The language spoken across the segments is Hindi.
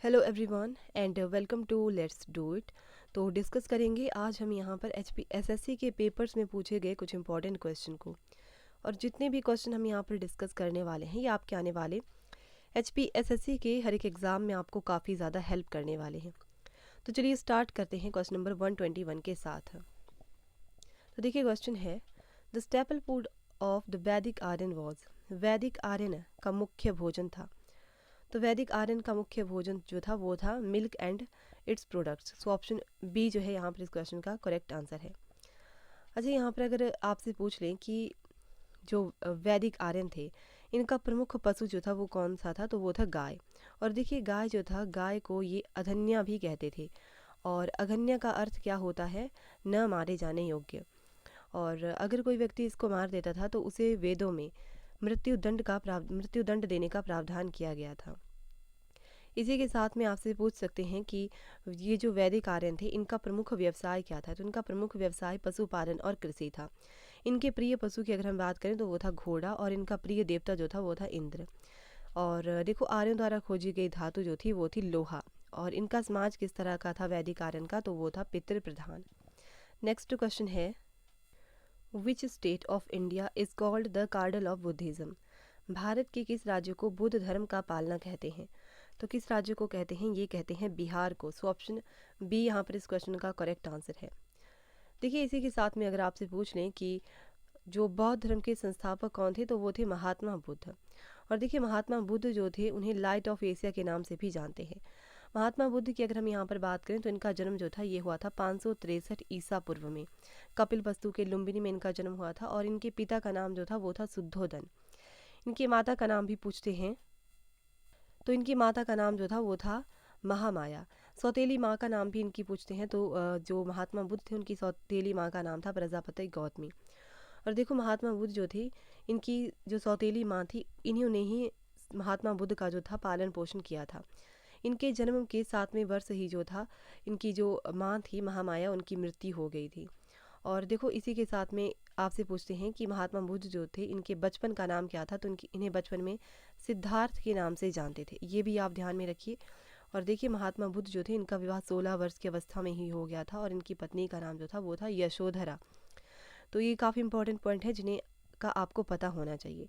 Hello everyone and welcome to let's do it. तो डिस्कस करेंगे आज हम यहाँ पर एचपीएसएससी के पेपर्स में पूछे गए कुछ इंपॉर्टेंट क्वेश्चन को। और जितने भी क्वेश्चन हम यहाँ पर डिस्कस करने वाले हैं ये आपके आने वाले एचपीएसएससी के हर एक एग्ज़ाम में आपको काफ़ी ज़्यादा हेल्प करने वाले हैं। तो चलिए स्टार्ट करते हैं क्वेश्चन नंबर 121 के साथ। तो देखिए क्वेश्चन है, the staple food of the वैदिक आर्यन वॉज। वैदिक आर्यन का मुख्य भोजन था। तो वैदिक आर्यन का मुख्य भोजन जो था वो था milk and its products. So option B जो है यहाँ पर इस क्वेश्चन का करेक्ट आंसर है। अच्छा, यहाँ पर अगर आपसे पूछ लें कि जो वैदिक आर्यन थे इनका प्रमुख पशु जो था वो कौन सा था, तो वो था गाय। और देखिए गाय जो था, गाय को ये अधन्या भी कहते थे। और अघन्या का अर्थ क्या होता है? न मारे जाने योग्य। और अगर कोई व्यक्ति इसको मार देता था तो उसे वेदों में मृत्युदंड देने का प्रावधान किया गया था। इसी के साथ में आपसे पूछ सकते हैं कि ये जो वैदिक आर्यन थे इनका प्रमुख व्यवसाय क्या था, तो इनका प्रमुख व्यवसाय पशुपालन और कृषि था। इनके प्रिय पशु की अगर हम बात करें तो वो था घोड़ा, और इनका प्रिय देवता जो था वो था इंद्र। और देखो आर्यों द्वारा खोजी गई धातु जो थी वो थी लोहा। और इनका समाज किस तरह का था वैदिक आर्यन का, तो वो था पितृ प्रधान। नेक्स्ट क्वेश्चन है, which state of India is called the cradle of Buddhism. भारत के किस राज्य को बुद्ध धर्म का पालना कहते हैं? तो किस राज्य को कहते हैं? ये कहते हैं बिहार को। सो ऑप्शन बी यहाँ पर इस क्वेश्चन का करेक्ट आंसर है। देखिए इसी के साथ में अगर आपसे पूछ लें कि जो बौद्ध धर्म के संस्थापक कौन थे, तो वो थे महात्मा बुद्ध। और देखिए महात्मा बुद्ध जो थे उन्हें लाइट ऑफ एशिया के नाम से भी जानते हैं। महात्मा बुद्ध की अगर हम यहाँ पर बात करें तो इनका जन्म जो था ये हुआ था 563 ईसा पूर्व में। कपिल वस्तु के लुम्बिनी में इनका जन्म हुआ था। और इनके पिता का नाम जो था वो था शुद्धोदन। इनकी माता का नाम भी पूछते हैं, तो इनकी माता का नाम जो था वो था महामाया। सौतेली माँ का नाम भी इनकी पूछते हैं, तो जो महात्मा बुद्ध थे उनकी सौतेली माँ का नाम था प्रजापति गौतमी। और देखो महात्मा बुद्ध जो थी, इनकी जो सौतेली माँ थी इन्होंने ही महात्मा बुद्ध का जो था पालन पोषण किया था। इनके जन्म के 7वें वर्ष ही जो था इनकी जो माँ थी महामाया उनकी मृत्यु हो गई थी। और देखो इसी के साथ में आपसे पूछते हैं कि महात्मा बुद्ध जो थे इनके बचपन का नाम क्या था, तो इन्हें बचपन में सिद्धार्थ के नाम से जानते थे। ये भी आप ध्यान में रखिए। और देखिए महात्मा बुद्ध जो थे इनका विवाह 16 वर्ष की अवस्था में ही हो गया था। और इनकी पत्नी का नाम जो था वो था यशोधरा। तो ये काफ़ी इंपॉर्टेंट पॉइंट है जिन्हें का आपको पता होना चाहिए।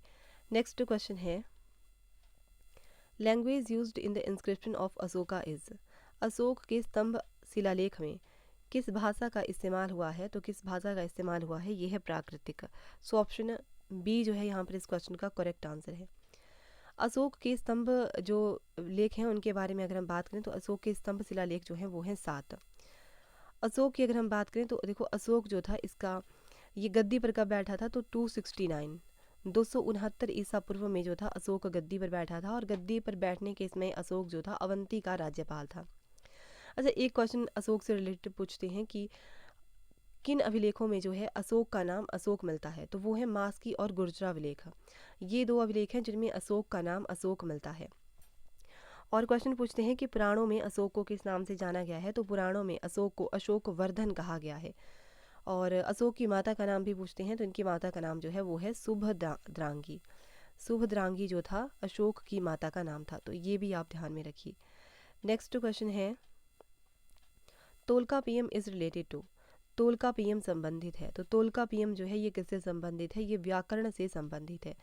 नेक्स्ट क्वेश्चन है, language used in the inscription of Ashoka is. Ashok के स्तंभ शिलालेख में किस भाषा का इस्तेमाल हुआ है? तो किस भाषा का इस्तेमाल हुआ है? ये है प्राकृतिक। सो ऑप्शन बी जो है यहाँ पर इस क्वेश्चन का करेक्ट आंसर है। अशोक के स्तंभ जो लेख हैं उनके बारे में अगर हम बात करें तो अशोक के स्तंभ शिलालेख जो हैं वो हैं 7। अशोक की अगर हम बात करें तो देखो अशोक जो था इसका ये गद्दी पर कब बैठा था, तो 269 ईसा पूर्व में जो था अशोक गद्दी पर बैठा था। और गद्दी पर बैठने के समय अशोक जो था अवंती का राज्यपाल था। अच्छा, एक क्वेश्चन अशोक से रिलेटेड पूछते हैं कि किन अभिलेखों में जो है अशोक का नाम अशोक मिलता है? तो वो है मास्की और गुर्जरा अभिलेख। ये 2 अभिलेख हैं जिनमें अशोक का नाम अशोक मिलता है। और क्वेश्चन पूछते हैं कि पुराणों में अशोक को किस नाम से जाना गया है? तो पुराणों में अशोक को अशोक वर्धन कहा गया है। और अशोक की माता का नाम भी पूछते हैं, तो इनकी माता का नाम जो है वो है शुभद्रांगी। शुभद्रांगी जो था अशोक की माता का नाम था। तो ये भी आप ध्यान में रखिए। नेक्स्ट क्वेश्चन है, Tolkappiyam is related to. Tolkappiyam संबंधित है। तो तोलका पीएम जो है ये किससे संबंधित है? ये व्याकरण से संबंधित है।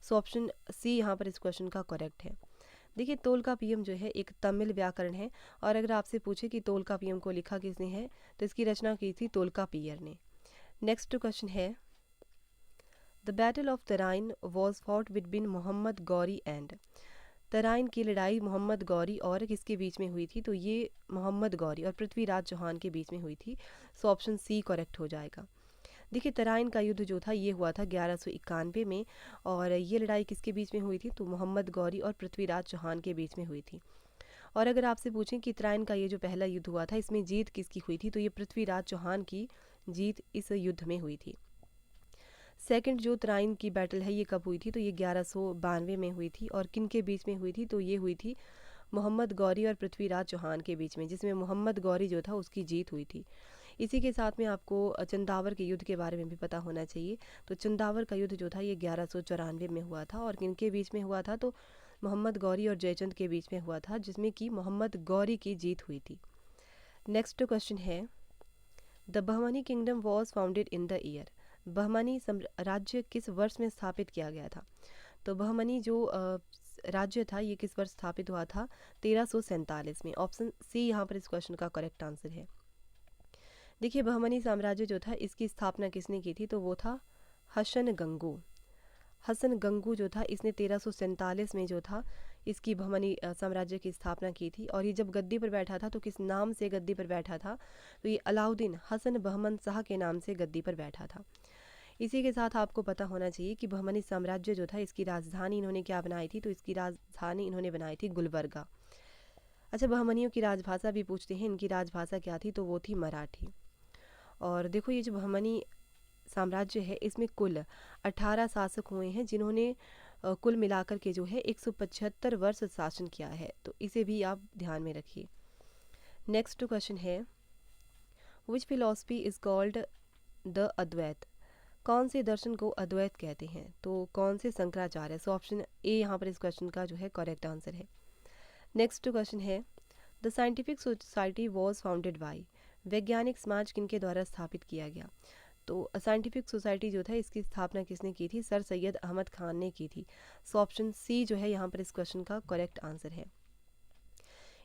सो ऑप्शन सी यहाँ पर इस क्वेश्चन का करेक्ट है। देखिए तोलका पीएम जो है एक तमिल व्याकरण है। और अगर आपसे पूछे कि तोलका पीएम को लिखा किसने है, तो इसकी रचना की थी तोलका पियर ने। नेक्स्ट क्वेश्चन है, the battle of Tarain was fought between Mohammad Ghori and. Tarain की लड़ाई मोहम्मद गौरी और किसके बीच में हुई थी? तो ये मोहम्मद गौरी और पृथ्वीराज चौहान के बीच में हुई थी। सो ऑप्शन सी करेक्ट हो जाएगा। देखिए तराइन का युद्ध जो था ये हुआ था 1191 में। और ये लड़ाई किसके बीच में हुई थी? तो मोहम्मद गौरी और पृथ्वीराज चौहान के बीच में हुई थी। और अगर आपसे पूछें कि तराइन का ये जो पहला युद्ध हुआ था इसमें जीत किसकी हुई थी, तो ये पृथ्वीराज चौहान की जीत इस युद्ध में हुई थी। सेकंड जो तराइन की बैटल है ये कब हुई थी? तो ये 1192 में हुई थी। और किन के बीच में हुई थी? तो ये हुई थी मोहम्मद गौरी और पृथ्वीराज चौहान के बीच में, जिसमें मोहम्मद गौरी जो था उसकी जीत हुई थी। इसी के साथ में आपको चंदावर के युद्ध के बारे में भी पता होना चाहिए। तो चंदावर का युद्ध जो था ये 1194 में हुआ था। और किनके बीच में हुआ था? तो मोहम्मद गौरी और जयचंद के बीच में हुआ था, जिसमें कि मोहम्मद गौरी की जीत हुई थी। नेक्स्ट क्वेश्चन है, the Bahmani kingdom was founded in the year. Bahmani राज्य किस वर्ष में स्थापित किया गया था? तो बहमनी जो राज्य था ये किस वर्ष स्थापित हुआ था? 1347 में। ऑप्शन सी यहाँ पर इस क्वेश्चन का करेक्ट आंसर है। देखिए बहमनी साम्राज्य जो था इसकी स्थापना किसने की थी? तो वो था हसन गंगू। हसन गंगू जो था इसने 1347 में जो था इसकी बहमनी साम्राज्य की स्थापना की थी। और ये जब गद्दी पर बैठा था तो किस नाम से गद्दी पर बैठा था? तो ये अलाउद्दीन हसन बहमन शाह के नाम से गद्दी पर बैठा था। इसी के साथ आपको पता होना चाहिए कि बहमनी साम्राज्य जो था इसकी राजधानी इन्होंने क्या बनाई थी? तो इसकी राजधानी इन्होंने बनाई थी गुलबर्गा। अच्छा, बहमनियों की राजभाषा भी पूछते हैं, इनकी राजभाषा क्या थी? तो वो थी मराठी। और देखो ये जो बहमनी साम्राज्य है इसमें कुल 18 शासक हुए हैं, जिन्होंने कुल मिलाकर के जो है 175 वर्ष शासन किया है। तो इसे भी आप ध्यान में रखिए। नेक्स्ट क्वेश्चन है, विच फिलॉसफी इज कॉल्ड द अद्वैत। कौन से दर्शन को अद्वैत कहते हैं? तो कौन से? शंकराचार्य। सो ऑप्शन ए यहाँ पर इस क्वेश्चन का जो है करेक्ट आंसर है। नेक्स्ट क्वेश्चन है, the scientific society was founded by. वैज्ञानिक समाज किनके द्वारा स्थापित किया गया? तो साइंटिफिक सोसाइटी जो था इसकी स्थापना किसने की थी? सर सैयद अहमद खान ने की थी। सो ऑप्शन सी जो है यहाँ पर इस क्वेश्चन का करेक्ट आंसर है।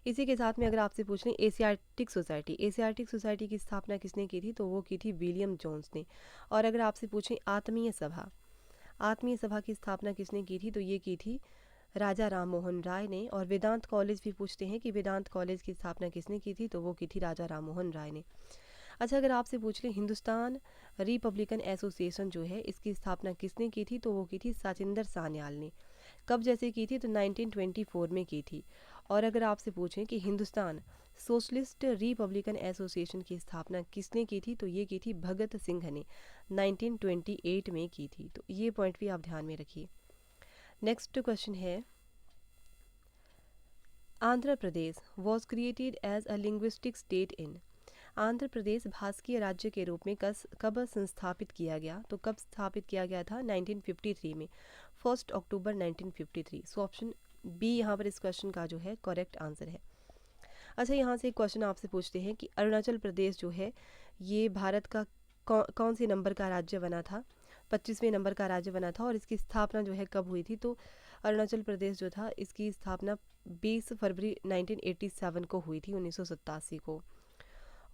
इसी के साथ में अगर आपसे पूछ लें एशियाटिक सोसाइटी, एशियाटिक सोसाइटी की स्थापना किसने की थी? तो वो की थी विलियम जोन्स ने। और अगर आपसे पूछें आत्मीय सभा, आत्मीय सभा की स्थापना किसने की थी? तो ये की थी राजा राम मोहन राय ने। और वेदांत कॉलेज भी पूछते हैं कि वेदांत कॉलेज की स्थापना किसने की थी? तो वो की थी राजा राम मोहन राय ने। अच्छा, अगर आपसे पूछ लें हिंदुस्तान रिपब्लिकन एसोसिएशन जो है इसकी स्थापना किसने की थी? तो वो की थी साचिंदर सान्याल ने। कब जैसे की थी? तो 1924 में की थी। और अगर आपसे पूछें कि हिंदुस्तान सोशलिस्ट रिपब्लिकन एसोसिएशन की स्थापना किसने की थी? तो ये की थी भगत सिंह ने 1928 में की थी। तो ये पॉइंट भी आप ध्यान में रखिए। नेक्स्ट क्वेश्चन है, Andhra Pradesh was created as a linguistic state in. Andhra Pradesh भाषकीय राज्य के रूप में कब संस्थापित किया गया? तो कब स्थापित किया गया था? 1953 में, 1 अक्टूबर 1953। सो ऑप्शन बी यहाँ पर इस क्वेश्चन का जो है करेक्ट आंसर है। अच्छा, यहाँ से एक क्वेश्चन आपसे पूछते हैं कि अरुणाचल प्रदेश जो है ये भारत का कौन से नंबर का राज्य बना था? 25वें नंबर का राज्य बना था। और इसकी स्थापना जो है कब हुई थी? तो अरुणाचल प्रदेश जो था इसकी स्थापना 20 फरवरी 1987 को हुई थी, 1987 को।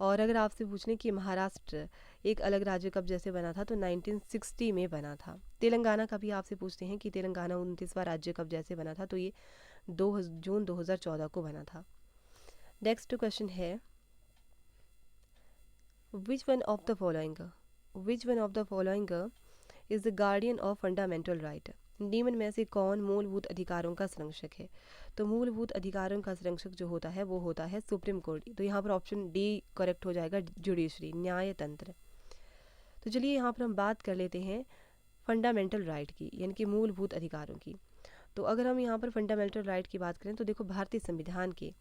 और अगर आपसे पूछ लें कि महाराष्ट्र एक अलग राज्य कब जैसे बना था? तो 1960 में बना था। तेलंगाना का भी आपसे पूछते हैं कि तेलंगाना 29वां राज्य कब जैसे बना था? तो ये 2 जून 2014 को बना था। नेक्स्ट क्वेश्चन है, which one of the following is the guardian of fundamental right. निम्न में से कौन मूलभूत अधिकारों का संरक्षक है? तो मूलभूत अधिकारों का संरक्षक जो होता है वो होता है सुप्रीम कोर्ट। तो यहाँ पर ऑप्शन डी करेक्ट हो जाएगा, जुडिशरी, न्यायतंत्र। तो चलिए यहाँ पर हम बात कर लेते हैं फंडामेंटल राइट की, यानी कि मूलभूत अधिकारों की। तो अगर हम यहाँ पर फंडामेंटल राइट की बात करें तो देखो भारतीय संविधान के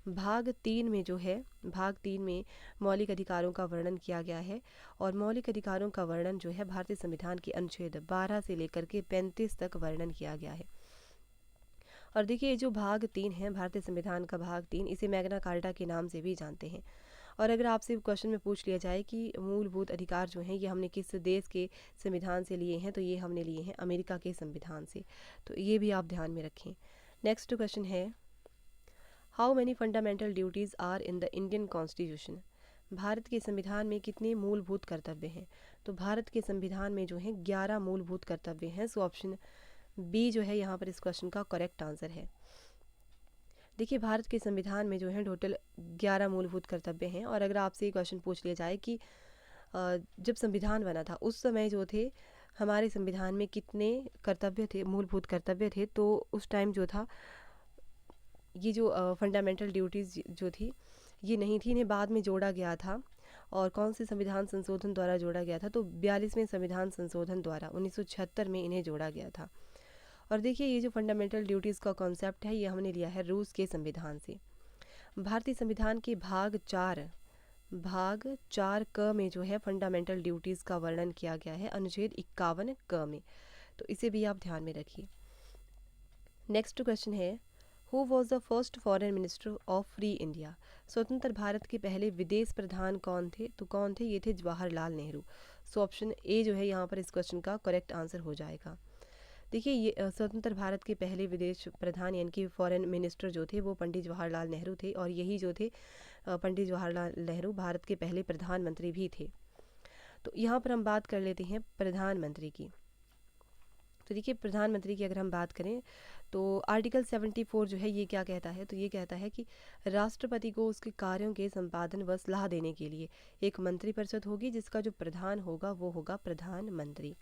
भाग 3 में जो है, भाग 3 में मौलिक अधिकारों का वर्णन किया गया है। और मौलिक अधिकारों का वर्णन जो है भारतीय संविधान के अनुच्छेद 12 से लेकर के 35 तक वर्णन किया गया है। और देखिए जो भाग 3 है भारतीय संविधान का भाग 3, इसे मैग्ना कार्टा के नाम से भी जानते हैं। और अगर आपसे क्वेश्चन में पूछ लिया जाए कि मूलभूत अधिकार जो हैं ये हमने किस देश के संविधान से लिए हैं, तो ये हमने लिए हैं अमेरिका के संविधान से। तो ये भी आप ध्यान में रखें। नेक्स्ट क्वेश्चन है, how many fundamental duties are in the Indian constitution. Bharat के संविधान में कितने मूलभूत कर्तव्य हैं? तो भारत के संविधान में जो है 11 मूलभूत कर्तव्य हैं। सो ऑप्शन बी जो है यहाँ पर इस क्वेश्चन का करेक्ट आंसर है। देखिए भारत के संविधान में जो है टोटल 11 मूलभूत कर्तव्य हैं। और अगर आपसे ये क्वेश्चन पूछ लिया जाए कि जब संविधान बना था उस समय जो थे हमारे संविधान में कितने कर्तव्य थे, मूलभूत कर्तव्य थे, तो उस टाइम जो था ये जो फंडामेंटल ड्यूटीज़ जो थी ये नहीं थी, इन्हें बाद में जोड़ा गया था। और कौन से संविधान संशोधन द्वारा जोड़ा गया था? तो 42वें संविधान संशोधन द्वारा 1976 में इन्हें जोड़ा गया था। और देखिए ये जो फंडामेंटल ड्यूटीज़ का कॉन्सेप्ट है ये हमने लिया है रूस के संविधान से। भारतीय संविधान के भाग 4 क में जो है फंडामेंटल ड्यूटीज़ का वर्णन किया गया है अनुच्छेद 51 क में। तो इसे भी आप ध्यान में रखिए। नेक्स्ट क्वेश्चन है, who was the first foreign minister of free India? स्वतंत्र भारत के पहले विदेश प्रधान कौन थे? तो कौन थे? ये थे Jawaharlal Nehru. So option A जो है यहाँ पर इस क्वेश्चन का करेक्ट आंसर हो जाएगा। देखिए, ये स्वतंत्र भारत के पहले विदेश प्रधान यानी कि फॉरेन मिनिस्टर जो थे वो पंडित जवाहरलाल नेहरू थे, और यही जो थे पंडित जवाहरलाल नेहरू भारत के पहले प्रधानमंत्री भी थे। तो यहाँ पर हम बात कर लेते हैं प्रधानमंत्री की। तो देखिए, प्रधानमंत्री की अगर हम बात करें तो आर्टिकल 74 जो है ये क्या कहता है? तो ये कहता है कि राष्ट्रपति को उसके कार्यों के संपादन व सलाह देने के लिए एक मंत्रिपरिषद होगी, जिसका जो प्रधान होगा वो होगा प्रधानमंत्री।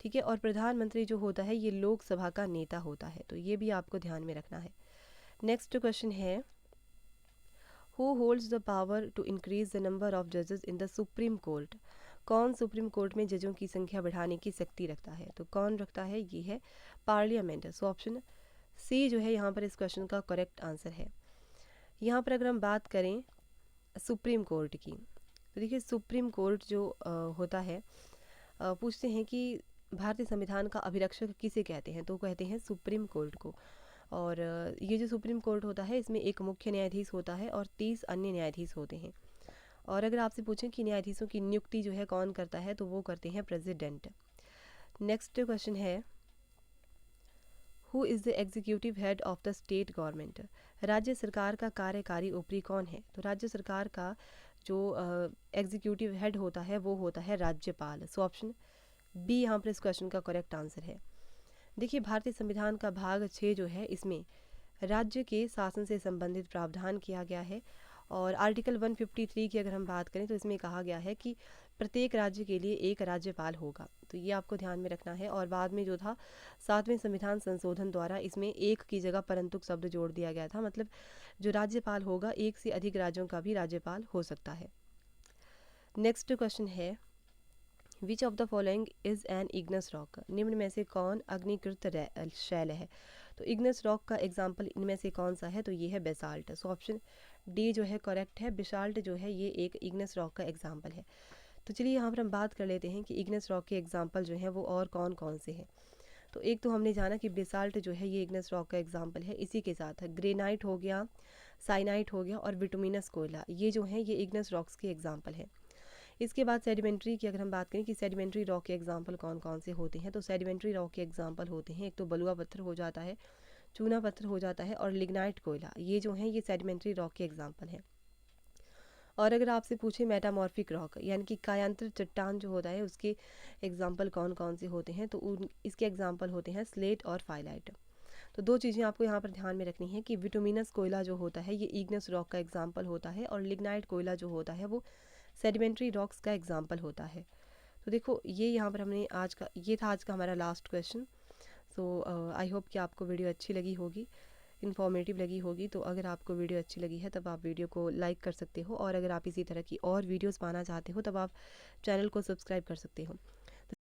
ठीक है, और प्रधानमंत्री जो होता है ये लोकसभा का नेता होता है, तो ये भी आपको ध्यान में रखना है। नेक्स्ट क्वेश्चन है, who holds the power to increase the number of जजेस इन द सुप्रीम कोर्ट? कौन सुप्रीम कोर्ट में जजों की संख्या बढ़ाने की शक्ति रखता है? तो कौन रखता है? ये है पार्लियामेंट। सो ऑप्शन सी जो है यहाँ पर इस क्वेश्चन का करेक्ट आंसर है। यहाँ पर अगर हम बात करें सुप्रीम कोर्ट की, तो देखिए सुप्रीम कोर्ट जो होता है, पूछते हैं कि भारतीय संविधान का अभिरक्षक किसे कहते हैं? तो कहते हैं सुप्रीम कोर्ट को। और ये जो सुप्रीम कोर्ट होता है इसमें एक मुख्य न्यायाधीश होता है और 30 अन्य न्यायाधीश होते हैं। और अगर आपसे पूछें कि न्यायाधीशों की नियुक्ति जो है कौन करता है, तो वो करते हैं प्रेसिडेंट। नेक्स्ट क्वेश्चन है, who is the executive head of the state government? राज्य सरकार का कार्यकारी ऊपरी कौन है? तो राज्य सरकार का जो एग्जीक्यूटिव हेड होता है वो होता है राज्यपाल। सो ऑप्शन बी यहाँ पर इस क्वेश्चन का करेक्ट आंसर है। देखिए, भारतीय संविधान का भाग 6 जो है इसमें राज्य के शासन से संबंधित प्रावधान किया गया है, और आर्टिकल 153 की अगर हम बात करें तो इसमें कहा गया है कि प्रत्येक राज्य के लिए एक राज्यपाल होगा, तो ये आपको ध्यान में रखना है। और बाद में जो था 7वें संविधान संशोधन द्वारा इसमें एक की जगह परंतुक शब्द जोड़ दिया गया था, मतलब जो राज्यपाल होगा एक से अधिक राज्यों का भी राज्यपाल हो सकता है। नेक्स्ट क्वेश्चन है, which of the following is an Ignis rock? निम्न में से कौन अग्निकृत शैल है? तो इग्नस रॉक का एग्जाम्पल इनमें से कौन सा है? तो ये है बेसाल्ट। सो ऑप्शन डी जो है करेक्ट है, बेसाल्ट जो है ये एक इग्नस रॉक का एग्जाम्पल है। तो चलिए यहाँ पर हम बात कर लेते हैं कि इग्नस रॉक के एग्जाम्पल जो हैं वो और कौन कौन से हैं। तो एक तो हमने जाना कि बेसाल्ट जो है ये इग्नस रॉक का एग्जाम्पल है, इसी के साथ ग्रेनाइट हो गया, साइनाइट हो गया और बिटुमिनस कोयला, ये जो हैं ये इग्नस रॉक्स के एग्जाम्पल हैं। इसके बाद सेडिमेंट्री की अगर हम बात करें कि सेडिमेंट्री रॉक के एग्जाम्पल कौन कौन से होते हैं, तो सेडिमेंट्री रॉक के एग्जाम्पल होते हैं, एक तो बलुआ पत्थर हो जाता है, चूना पत्थर हो जाता है और लिग्नाइट कोयला, ये जो हैं ये सेडिमेंट्री रॉक के एग्जाम्पल हैं। और अगर आपसे पूछे मेटामॉर्फिक रॉक यानी कि कायांतर चट्टान जो होता है उसके एग्जाम्पल कौन कौन से होते हैं, तो इसके एग्जाम्पल होते हैं स्लेट और फाइलाइट। तो दो चीज़ें आपको यहाँ पर ध्यान में रखनी है कि विटुमिनस कोयला जो होता है ये इग्नस रॉक का एग्जाम्पल होता है, और लिग्नाइट कोयला जो होता है वो सेडिमेंट्री रॉक्स का एग्जाम्पल होता है। तो देखो, ये यहाँ पर हमने ये था आज का हमारा last question. So I hope कि आपको वीडियो अच्छी लगी होगी, इन्फॉर्मेटिव लगी होगी। तो अगर आपको वीडियो अच्छी लगी है तब आप वीडियो को लाइक कर सकते हो, और अगर आप इसी तरह की और वीडियोस पाना चाहते हो तब आप चैनल को सब्सक्राइब कर सकते हो।